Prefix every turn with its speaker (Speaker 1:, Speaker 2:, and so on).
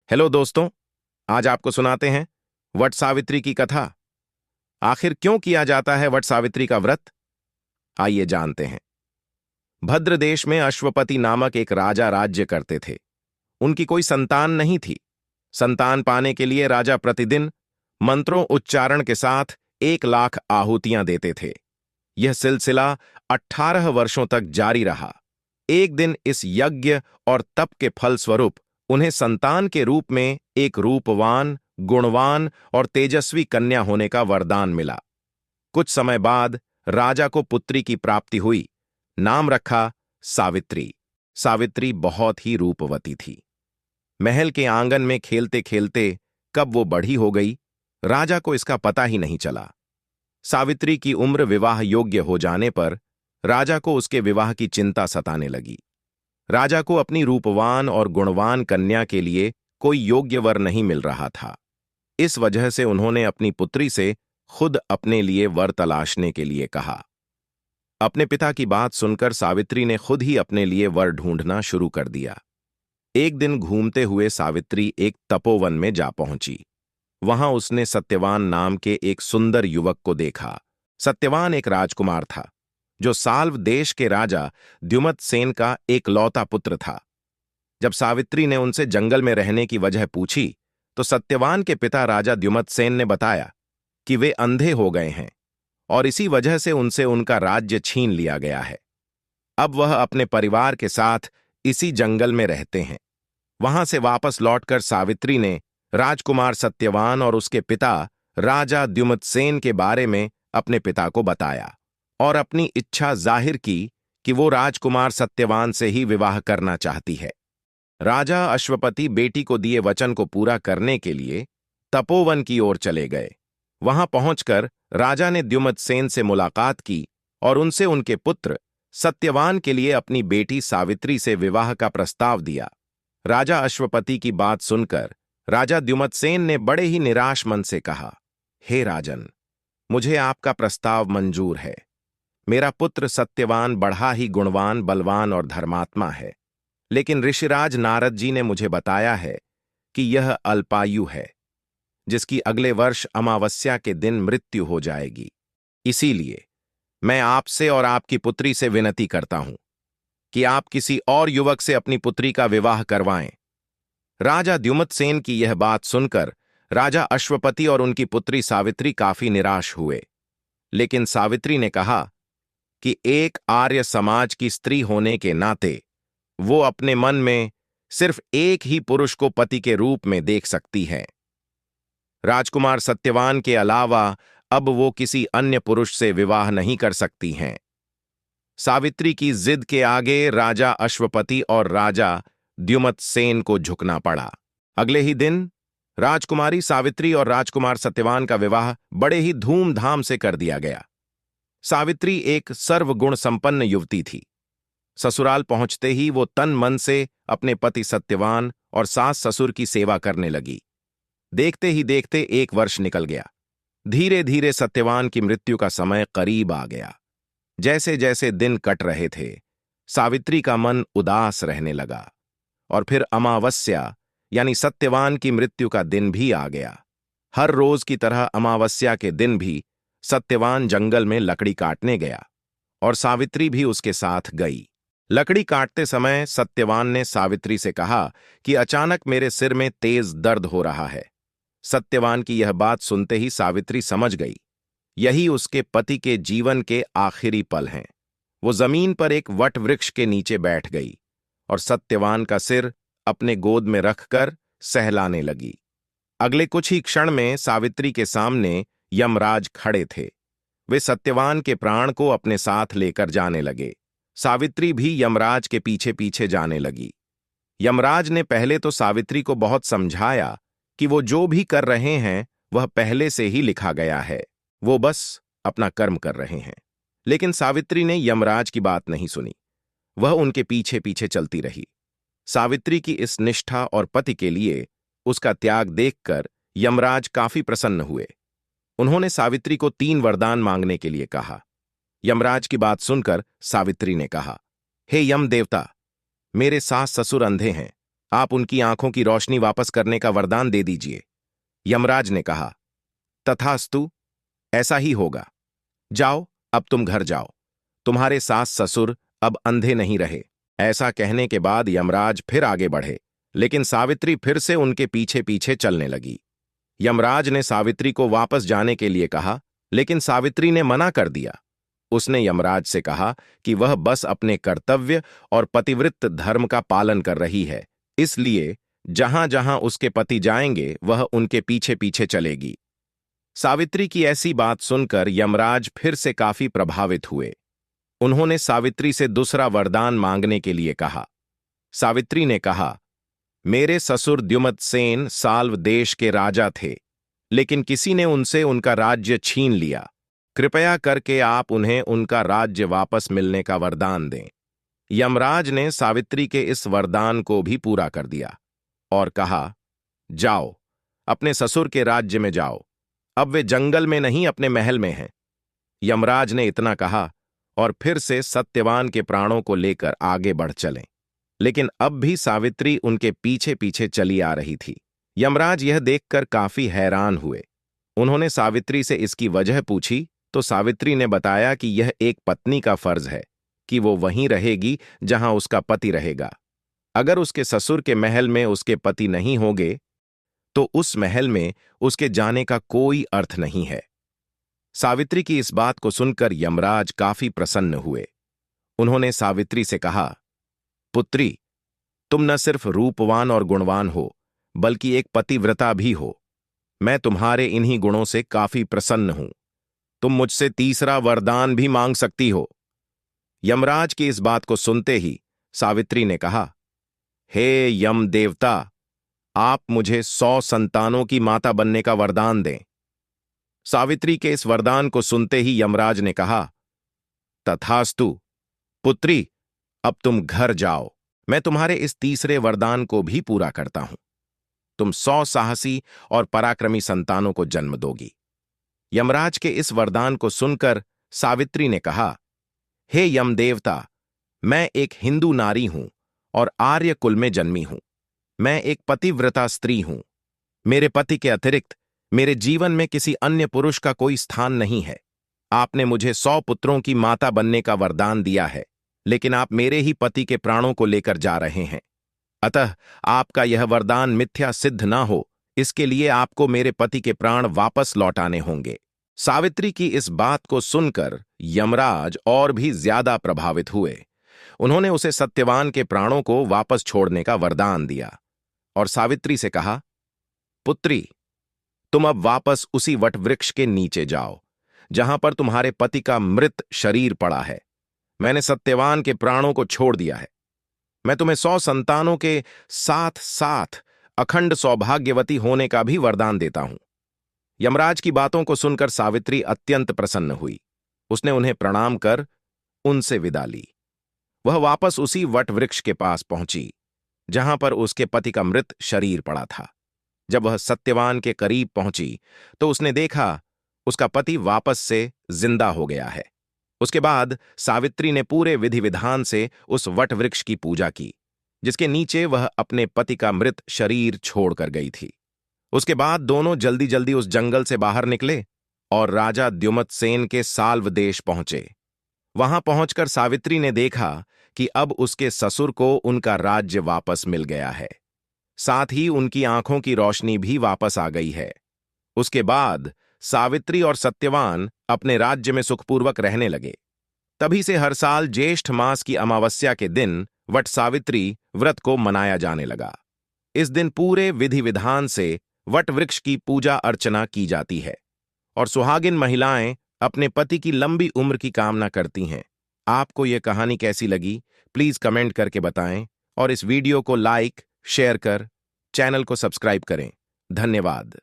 Speaker 1: Hello दोस्तों। आज आपको सुनाते हैं वट सावित्री की कथा। आखिर क्यों किया जाता है वट सावित्री का व्रत? आइए जानते हैं। भद्र देश में अश्वपति नामक एक राजा राज्य करते थे। उनकी कोई संतान नहीं थी। संतान पाने के लिए राजा प्रतिदिन मंत्रों उच्चारण के साथ 1,00,000 आहुतियां देते थे। यह सिलसिला 18 वर्षों तक जारी रहा। एक दिन इस यज्ञ और तप के फल स्वरूप उन्हें संतान के रूप में एक रूपवान, गुणवान और तेजस्वी कन्या होने का वरदान मिला। कुछ समय बाद राजा को पुत्री की प्राप्ति हुई। नाम रखा सावित्री। सावित्री बहुत ही रूपवती थी। महल के आंगन में खेलते खेलते कब वो बड़ी हो गई, राजा को इसका पता ही नहीं चला। सावित्री की उम्र विवाह योग्य हो जाने पर राजा को उसके विवाह की चिंता सताने लगी। राजा को अपनी रूपवान और गुणवान कन्या के लिए कोई योग्य वर नहीं मिल रहा था। इस वजह से उन्होंने अपनी पुत्री से खुद अपने लिए वर तलाशने के लिए कहा। अपने पिता की बात सुनकर सावित्री ने खुद ही अपने लिए वर ढूंढना शुरू कर दिया। एक दिन घूमते हुए सावित्री एक तपोवन में जा पहुंची। वहां उसने सत्यवान नाम के एक सुंदर युवक को देखा। सत्यवान एक राजकुमार था जो साल्व देश के राजा द्युमत्सेन का एकलौता पुत्र था। जब सावित्री ने उनसे जंगल में रहने की वजह पूछी तो सत्यवान के पिता राजा द्युमत्सेन ने बताया कि वे अंधे हो गए हैं और इसी वजह से उनसे उनका राज्य छीन लिया गया है। अब वह अपने परिवार के साथ इसी जंगल में रहते हैं। वहां से वापस लौटकर सावित्री ने राजकुमार सत्यवान और उसके पिता राजा द्युमत्सेन के बारे में अपने पिता को बताया और अपनी इच्छा जाहिर की कि वो राजकुमार सत्यवान से ही विवाह करना चाहती है। राजा अश्वपति बेटी को दिए वचन को पूरा करने के लिए तपोवन की ओर चले गए। वहां पहुंचकर राजा ने द्युमत्सेन से मुलाकात की और उनसे उनके पुत्र सत्यवान के लिए अपनी बेटी सावित्री से विवाह का प्रस्ताव दिया। राजा अश्वपति की बात सुनकर राजा द्युमत्सेन ने बड़े ही निराश मन से कहा, हे राजन, मुझे आपका प्रस्ताव मंजूर है। मेरा पुत्र सत्यवान बड़ा ही गुणवान, बलवान और धर्मात्मा है, लेकिन ऋषिराज नारद जी ने मुझे बताया है कि यह अल्पायु है, जिसकी अगले वर्ष अमावस्या के दिन मृत्यु हो जाएगी। इसीलिए मैं आपसे और आपकी पुत्री से विनती करता हूं कि आप किसी और युवक से अपनी पुत्री का विवाह करवाएं। राजा द्युमत्सेन की यह बात सुनकर राजा अश्वपति और उनकी पुत्री सावित्री काफी निराश हुए। लेकिन सावित्री ने कहा कि एक आर्य समाज की स्त्री होने के नाते वो अपने मन में सिर्फ एक ही पुरुष को पति के रूप में देख सकती है। राजकुमार सत्यवान के अलावा अब वो किसी अन्य पुरुष से विवाह नहीं कर सकती हैं। सावित्री की जिद के आगे राजा अश्वपति और राजा द्युमत्सेन को झुकना पड़ा। अगले ही दिन राजकुमारी सावित्री और राजकुमार सत्यवान का विवाह बड़े ही धूमधाम से कर दिया गया। सावित्री एक सर्वगुण संपन्न युवती थी। ससुराल पहुंचते ही वो तन मन से अपने पति सत्यवान और सास ससुर की सेवा करने लगी। देखते ही देखते 1 वर्ष निकल गया। धीरे धीरे सत्यवान की मृत्यु का समय करीब आ गया। जैसे जैसे दिन कट रहे थे, सावित्री का मन उदास रहने लगा और फिर अमावस्या यानी सत्यवान की मृत्यु का दिन भी आ गया। हर रोज की तरह अमावस्या के दिन भी सत्यवान जंगल में लकड़ी काटने गया और सावित्री भी उसके साथ गई। लकड़ी काटते समय सत्यवान ने सावित्री से कहा कि अचानक मेरे सिर में तेज दर्द हो रहा है। सत्यवान की यह बात सुनते ही सावित्री समझ गई, यही उसके पति के जीवन के आखिरी पल हैं। वो जमीन पर एक वट वृक्ष के नीचे बैठ गई और सत्यवान का सिर अपने गोद में रखकर सहलाने लगी। अगले कुछ ही क्षण में सावित्री के सामने यमराज खड़े थे। वे सत्यवान के प्राण को अपने साथ लेकर जाने लगे। सावित्री भी यमराज के पीछे पीछे जाने लगी। यमराज ने पहले तो सावित्री को बहुत समझाया कि वो जो भी कर रहे हैं वह पहले से ही लिखा गया है, वो बस अपना कर्म कर रहे हैं। लेकिन सावित्री ने यमराज की बात नहीं सुनी। वह उनके पीछे पीछे चलती रही। सावित्री की इस निष्ठा और पति के लिए उसका त्याग देखकर यमराज काफी प्रसन्न हुए। उन्होंने सावित्री को 3 वरदान मांगने के लिए कहा। यमराज की बात सुनकर सावित्री ने कहा, हे यम देवता, मेरे सास ससुर अंधे हैं आप उनकी आंखों की रोशनी वापस करने का वरदान दे दीजिए। यमराज ने कहा, तथास्तु, ऐसा ही होगा। जाओ, अब तुम घर जाओ। तुम्हारे सास ससुर अब अंधे नहीं रहे। ऐसा कहने के बाद यमराज फिर आगे बढ़े, लेकिन सावित्री फिर से उनके पीछे पीछे चलने लगी। यमराज ने सावित्री को वापस जाने के लिए कहा, लेकिन सावित्री ने मना कर दिया। उसने यमराज से कहा कि वह बस अपने कर्तव्य और पतिव्रत धर्म का पालन कर रही है, इसलिए जहां जहां उसके पति जाएंगे वह उनके पीछे पीछे चलेगी। सावित्री की ऐसी बात सुनकर यमराज फिर से काफी प्रभावित हुए। उन्होंने सावित्री से दूसरा वरदान मांगने के लिए कहा। सावित्री ने कहा, मेरे ससुर द्युमत्सेन साल्व देश के राजा थे, लेकिन किसी ने उनसे उनका राज्य छीन लिया। कृपया करके आप उन्हें उनका राज्य वापस मिलने का वरदान दें। यमराज ने सावित्री के इस वरदान को भी पूरा कर दिया और कहा, जाओ, अपने ससुर के राज्य में जाओ। अब वे जंगल में नहीं, अपने महल में हैं। यमराज ने इतना कहा और फिर से सत्यवान के प्राणों को लेकर आगे बढ़ चले, लेकिन अब भी सावित्री उनके पीछे पीछे चली आ रही थी। यमराज यह देखकर काफी हैरान हुए। उन्होंने सावित्री से इसकी वजह पूछी तो सावित्री ने बताया कि यह एक पत्नी का फर्ज है कि वो वहीं रहेगी जहां उसका पति रहेगा। अगर उसके ससुर के महल में उसके पति नहीं होंगे तो उस महल में उसके जाने का कोई अर्थ नहीं है। सावित्री की इस बात को सुनकर यमराज काफी प्रसन्न हुए। उन्होंने सावित्री से कहा, पुत्री, तुम न सिर्फ रूपवान और गुणवान हो, बल्कि एक पतिव्रता भी हो। मैं तुम्हारे इन्हीं गुणों से काफी प्रसन्न हूं। तुम मुझसे तीसरा वरदान भी मांग सकती हो। यमराज की इस बात को सुनते ही सावित्री ने कहा, हे यम देवता, आप मुझे 100 संतानों की माता बनने का वरदान दें। सावित्री के इस वरदान को सुनते ही यमराज ने कहा, तथास्तु, पुत्री, अब तुम घर जाओ। मैं तुम्हारे इस तीसरे वरदान को भी पूरा करता हूं। तुम 100 साहसी और पराक्रमी संतानों को जन्म दोगी। यमराज के इस वरदान को सुनकर सावित्री ने कहा, हे यमदेवता, मैं एक हिंदू नारी हूं और आर्य कुल में जन्मी हूं। मैं एक पतिव्रता स्त्री हूं। मेरे पति के अतिरिक्त मेरे जीवन में किसी अन्य पुरुष का कोई स्थान नहीं है। आपने मुझे 100 पुत्रों की माता बनने का वरदान दिया है, लेकिन आप मेरे ही पति के प्राणों को लेकर जा रहे हैं। अतः आपका यह वरदान मिथ्या सिद्ध ना हो, इसके लिए आपको मेरे पति के प्राण वापस लौटाने होंगे। सावित्री की इस बात को सुनकर यमराज और भी ज्यादा प्रभावित हुए। उन्होंने उसे सत्यवान के प्राणों को वापस छोड़ने का वरदान दिया और सावित्री से कहा, पुत्री, तुम अब वापस उसी वटवृक्ष के नीचे जाओ जहां पर तुम्हारे पति का मृत शरीर पड़ा है। मैंने सत्यवान के प्राणों को छोड़ दिया है। मैं तुम्हें 100 संतानों के साथ साथ अखंड सौभाग्यवती होने का भी वरदान देता हूं। यमराज की बातों को सुनकर सावित्री अत्यंत प्रसन्न हुई। उसने उन्हें प्रणाम कर उनसे विदा ली। वह वापस उसी वटवृक्ष के पास पहुंची जहां पर उसके पति का मृत शरीर पड़ा था। जब वह सत्यवान के करीब पहुंची तो उसने देखा उसका पति वापस से जिंदा हो गया है। उसके बाद सावित्री ने पूरे विधि विधान से उस वटवृक्ष की पूजा की जिसके नीचे वह अपने पति का मृत शरीर छोड़कर गई थी। उसके बाद दोनों जल्दी जल्दी उस जंगल से बाहर निकले और राजा द्युमत्सेन के साल्व देश पहुंचे। वहां पहुंचकर सावित्री ने देखा कि अब उसके ससुर को उनका राज्य वापस मिल गया है, साथ ही उनकी आंखों की रोशनी भी वापस आ गई है। उसके बाद सावित्री और सत्यवान अपने राज्य में सुखपूर्वक रहने लगे। तभी से हर साल ज्येष्ठ मास की अमावस्या के दिन वट सावित्री व्रत को मनाया जाने लगा। इस दिन पूरे विधि विधान से वट वृक्ष की पूजा अर्चना की जाती है और सुहागिन महिलाएं अपने पति की लंबी उम्र की कामना करती हैं। आपको यह कहानी कैसी लगी, प्लीज कमेंट करके बताएं और इस वीडियो को लाइक, शेयर कर चैनल को सब्सक्राइब करें। धन्यवाद।